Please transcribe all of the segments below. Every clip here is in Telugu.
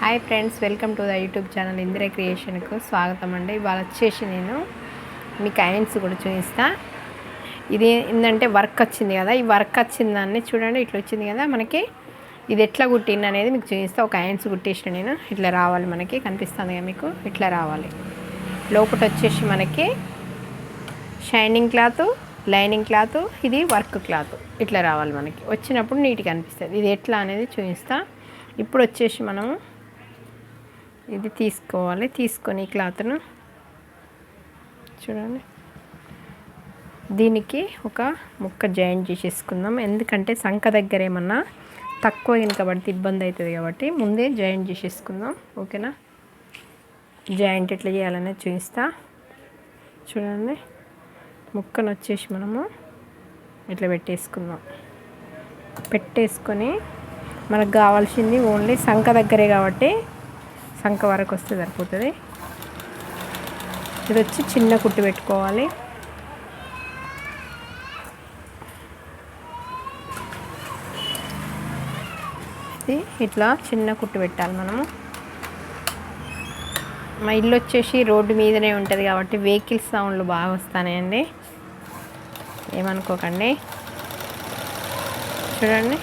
Hi friends, welcome to the YouTube channel Indira క్రియేషన్కు స్వాగతం అండి. ఇవాళ వచ్చేసి నేను మీకు ఐన్స్ కూడా చూపిస్తా. ఇది ఏంటంటే వర్క్ వచ్చింది కదా, ఈ వర్క్ వచ్చిన దాన్ని చూడండి, ఇట్లా వచ్చింది కదా మనకి. ఇది ఎట్లా కుట్టింది అనేది మీకు చూపిస్తా. ఒక ఐన్స్ కుట్టేసిన నేను, ఇట్లా రావాలి మనకి, కనిపిస్తుంది కదా మీకు, ఇట్లా రావాలి. లోపల వచ్చేసి మనకి షైనింగ్ క్లాత్, లైనింగ్ క్లాత్, ఇది వర్క్ క్లాత్, ఇట్లా రావాలి మనకి. వచ్చినప్పుడు నీట్గా అనిపిస్తుంది. ఇది ఎట్లా అనేది చూపిస్తా. ఇప్పుడు వచ్చేసి మనము ఇది తీసుకోవాలి. తీసుకొని ఈ క్లాత్ను చూడండి, దీనికి ఒక ముక్క జాయింట్ చేసేసుకుందాం. ఎందుకంటే సంఖ దగ్గర ఏమన్నా తక్కువ కనుక పడితే ఇబ్బంది అవుతుంది కాబట్టి ముందే జాయింట్ చేసేసుకుందాం. ఓకేనా? జాయింట్ ఎట్లా చేయాలనేది చూపిస్తా. చూడండి, ముక్కను వచ్చేసి మనము ఇట్లా పెట్టేసుకుందాం. పెట్టేసుకొని మనకు కావాల్సింది ఓన్లీ సంఖ దగ్గరే కాబట్టి సంఖ వరకు వస్తే సరిపోతుంది. ఇది వచ్చి చిన్న కుట్టు పెట్టుకోవాలి. ఇది ఇట్లా చిన్న కుట్టు పెట్టాలి మనము. మా ఇల్లు వచ్చేసి రోడ్డు మీదనే ఉంటుంది కాబట్టి వెహికల్స్ సౌండ్లు బాగా వస్తాయండి, ఏమనుకోకండి. చూడండి,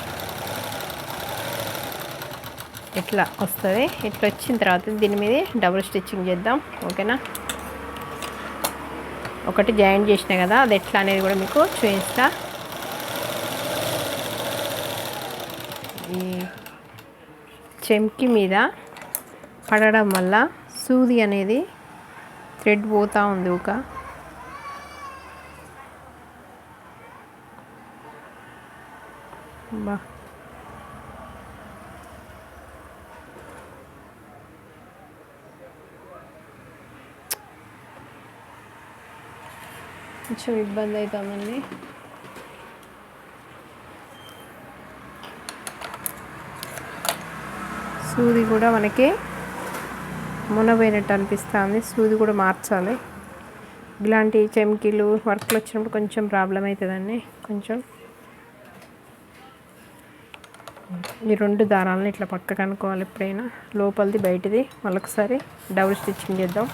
ఇట్లా వస్తుంది. ఇట్లా వచ్చిన తర్వాత దీని మీద డబుల్ స్టిచ్చింగ్ చేద్దాం. ఓకేనా? ఒకటి జాయింట్ చేసినా కదా, అది ఎట్లా అనేది కూడా మీకు చూపిస్తా. ఈ చెంకి మీద పడడం వల్ల సూది అనేది థ్రెడ్ పోతూ ఉంది. ఒక బా కొంచెం ఇబ్బంది అవుతామండి. సూది కూడా మనకి మునబోయినట్టు అనిపిస్తుంది. సూది కూడా మార్చాలి. ఇలాంటి చెమ్కీలు వర్క్లు వచ్చినప్పుడు కొంచెం ప్రాబ్లం అవుతుందండి. కొంచెం ఈ రెండు దారాలను ఇట్లా పక్కకు అనుకోవాలి. ఎప్పుడైనా లోపలిది బయటిది మళ్ళొకసారి డబుల్ స్టిచ్చింగ్ చేద్దాం.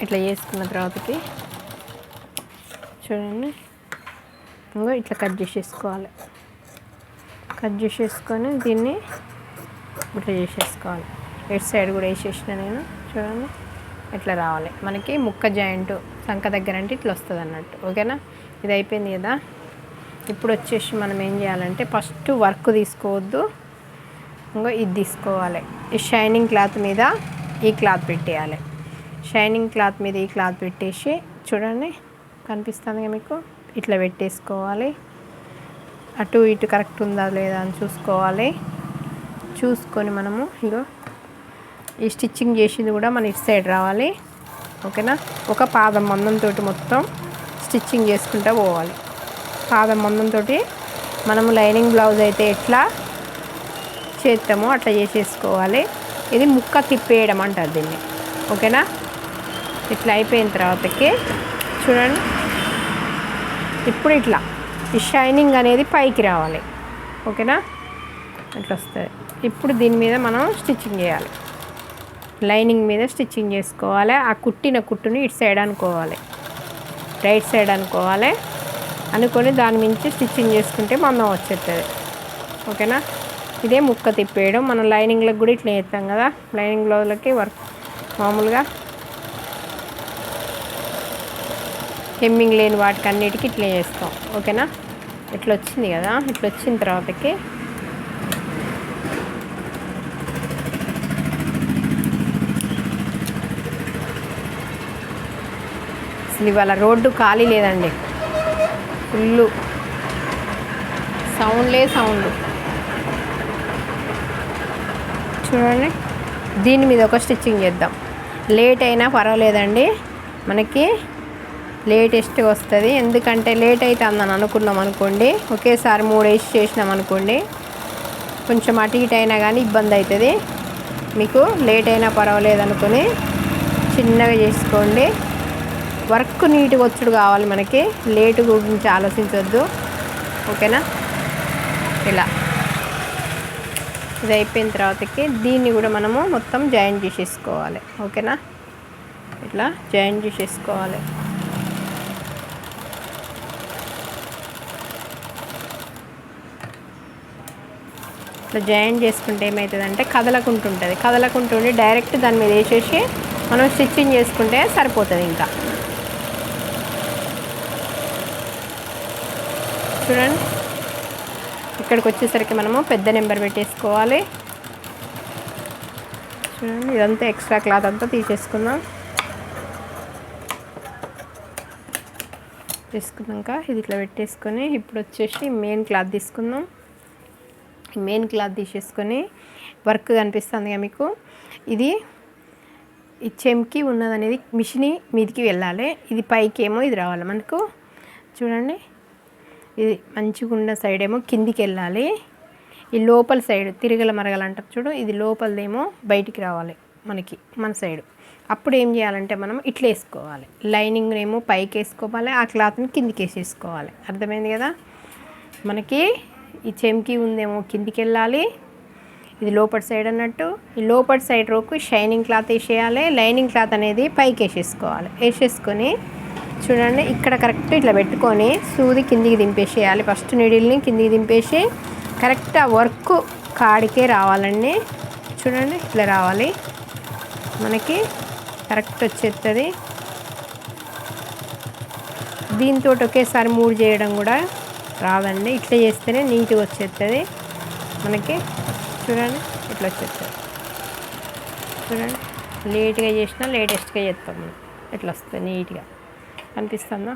ఇట్లా చేసుకున్న తర్వాతకి చూడండి, ఇంకో ఇట్లా కట్ చేసేసుకోవాలి. కట్ చేసేసుకొని దీన్ని ఇట్లా చేసేసుకోవాలి. ఎటు సైడ్ కూడా వేసేసిన నేను. చూడండి, ఇట్లా రావాలి మనకి. ముక్క జాయింట్ సంఖ దగ్గర అంటే ఇట్లా వస్తుంది అన్నట్టు. ఓకేనా? ఇది అయిపోయింది కదా. ఇప్పుడు వచ్చేసి మనం ఏం చేయాలంటే ఫస్ట్ వర్క్ తీసుకోవద్దు, ఇంకో ఇది తీసుకోవాలి. ఈ షైనింగ్ క్లాత్ మీద ఈ క్లాత్ పెట్టేయాలి. షైనింగ్ క్లాత్ మీద ఈ క్లాత్ పెట్టేసి చూడండి, కనిపిస్తుంది మీకు, ఇట్లా పెట్టేసుకోవాలి. అటు ఇటు కరెక్ట్ ఉందా లేదా అని చూసుకోవాలి. చూసుకొని మనము ఇగో ఈ స్టిచ్చింగ్ చేసింది కూడా మన ఇటు సైడ్ రావాలి. ఓకేనా? ఒక పాదం మందంతో మొత్తం స్టిచ్చింగ్ చేసుకుంటూ పోవాలి. పాదం మందంతో మనము లైనింగ్ బ్లౌజ్ అయితే ఎట్లా చేస్తామో అట్లా చేసేసుకోవాలి. ఇది ముక్క తిప్పేయడం అంటారు దీన్ని. ఓకేనా? ఇట్లా అయిపోయిన తర్వాతకి చూడండి, ఇప్పుడు ఇట్లా ఈ షైనింగ్ అనేది పైకి రావాలి. ఓకేనా? ఇట్లా వస్తుంది. ఇప్పుడు దీని మీద మనం స్టిచ్చింగ్ చేయాలి. లైనింగ్ మీద స్టిచ్చింగ్ చేసుకోవాలి. ఆ కుట్టిన కుట్టుని ఇటు సైడ్ అనుకోవాలి, రైట్ సైడ్ అనుకోవాలి. అనుకొని దాని మించి స్టిచ్చింగ్ చేసుకుంటే మందం వచ్చేస్తుంది. ఓకేనా? ఇదే ముక్క తిప్పేయడం. మనం లైనింగ్లకు కూడా ఇట్లా చేస్తాం కదా, లైనింగ్ బ్లౌజ్లకి వర్క్ మామూలుగా హెమ్మింగ్ లేని వాటికి అన్నిటికీ ఇట్లా చేస్తాం. ఓకేనా? ఇట్లా వచ్చింది కదా. ఇట్లా వచ్చిన తర్వాతకి అసలు ఇవాళ రోడ్డు ఖాళీ లేదండి, ఫుల్ సౌండ్లే సౌండ్. చూడండి, దీని మీద ఒక స్టిచ్చింగ్ చేద్దాం. లేట్ అయినా పర్వాలేదండి, మనకి లేటెస్ట్గా వస్తుంది. ఎందుకంటే లేట్ అయితే అందని అనుకున్నాం అనుకోండి, ఒకేసారి 3 వేసి చేసినాం అనుకోండి, కొంచెం అటు ఇటు అయినా కానీ ఇబ్బంది అవుతుంది. మీకు లేట్ అయినా పర్వాలేదు అనుకొని చిన్నగా చేసుకోండి. వర్క్ నీట్గా వచ్చుడు కావాలి మనకి, లేటు గురించి ఆలోచించవద్దు. ఓకేనా? ఇలా ఇది అయిపోయిన తర్వాతకి దీన్ని కూడా మనము మొత్తం జాయిన్ చేసేసుకోవాలి. ఓకేనా, ఇట్లా జాయిన్ చేసేసుకోవాలి. ఇట్లా జాయిన్ చేసుకుంటే ఏమవుతుందంటే కదలకుంటుండి డైరెక్ట్ దాని మీద వేసేసి మనం స్టిచ్చింగ్ చేసుకుంటే సరిపోతుంది. ఇంకా చూడండి, ఇక్కడికి వచ్చేసరికి మనము పెద్ద నెంబర్ పెట్టేసుకోవాలి. చూడండి, ఇదంతా ఎక్స్ట్రా క్లాత్ అంతా తీసేసుకుందాం. తీసుకున్నాక ఇది ఇట్లా పెట్టేసుకొని ఇప్పుడు వచ్చేసి మెయిన్ క్లాత్ తీసుకుందాం. మెయిన్ క్లాత్ తీసేసుకొని వర్క్ కనిపిస్తుంది కదా మీకు, ఇది ఈ చెంకి ఉన్నదనేది మిషన్ మీదికి వెళ్ళాలి. ఇది పైకి ఏమో ఇది రావాలి మనకు. చూడండి, ఇది మంచిగా ఉన్న సైడ్ ఏమో కిందికి వెళ్ళాలి. ఈ లోపల సైడ్ తిరగల మరగలు అంటారు చూడు, ఇది లోపలదేమో బయటికి రావాలి మనకి మన సైడు. అప్పుడు ఏం చేయాలంటే మనం ఇట్లా వేసుకోవాలి. లైనింగ్ ఏమో పైకి వేసుకోవాలి, ఆ క్లాత్ని కిందికి వేసేసుకోవాలి. అర్థమైంది కదా. మనకి ఈ చెంకి ఉందేమో కిందికి వెళ్ళాలి, ఇది లోపల సైడ్ అన్నట్టు. ఈ లోపల సైడ్ రోకు షైనింగ్ క్లాత్ వేసేయాలి, లైనింగ్ క్లాత్ అనేది పైకి వేసేసుకోవాలి. వేసేసుకొని చూడండి, ఇక్కడ కరెక్ట్ ఇట్లా పెట్టుకొని సూది కిందికి దింపేసేయాలి. ఫస్ట్ నీడిల్ని కిందికి దింపేసి కరెక్ట్ ఆ వర్క్ కాడికే రావాలండి. చూడండి, ఇట్లా రావాలి మనకి కరెక్ట్ వచ్చేస్తుంది. దీంతో ఒకేసారి 3 చేయడం కూడా రాదండి, ఇట్లా చేస్తేనే నీట్గా వచ్చేస్తుంది మనకి. చూడండి, ఇట్లా వచ్చేస్తుంది. చూడండి, లేట్గా చేసినా లేటెస్ట్గా చేస్తాం మనం, ఇట్లా వస్తుంది నీట్గా కనిపిస్తుందా.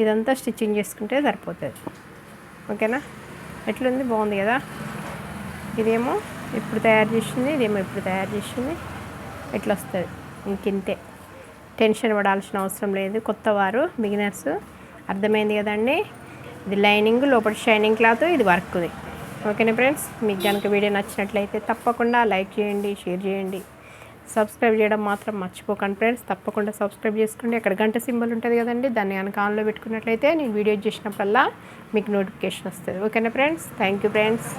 ఇదంతా స్టిచ్చింగ్ చేసుకుంటే సరిపోతుంది. ఓకేనా, ఎట్లుంది, బాగుంది కదా. ఇదేమో ఇప్పుడు తయారు చేసింది, ఇదేమో ఇప్పుడు తయారు చేసింది. ఇట్లా వస్తుంది. ఇంకింతే, టెన్షన్ పడాల్సిన అవసరం లేదు. కొత్తవారు, బిగినర్స్. అర్థమైంది కదండి. ఇది లైనింగ్, లోపల షైనింగ్ క్లాత్, ఇది వర్క్ది. ఓకేనా ఫ్రెండ్స్, మీకు కనుక వీడియో నచ్చినట్లయితే తప్పకుండా లైక్ చేయండి, షేర్ చేయండి, సబ్స్క్రైబ్ చేయడం మాత్రం మర్చిపోకండి ఫ్రెండ్స్. తప్పకుండా సబ్స్క్రైబ్ చేసుకోండి. అక్కడ గంట సింబల్ ఉంటుంది కదండి, దాన్ని కనుక ఆన్లో పెట్టుకున్నట్లయితే నేను వీడియో చేసినప్పుడల్లా మీకు నోటిఫికేషన్ వస్తుంది. ఓకేనా ఫ్రెండ్స్, థ్యాంక్ యూ ఫ్రెండ్స్.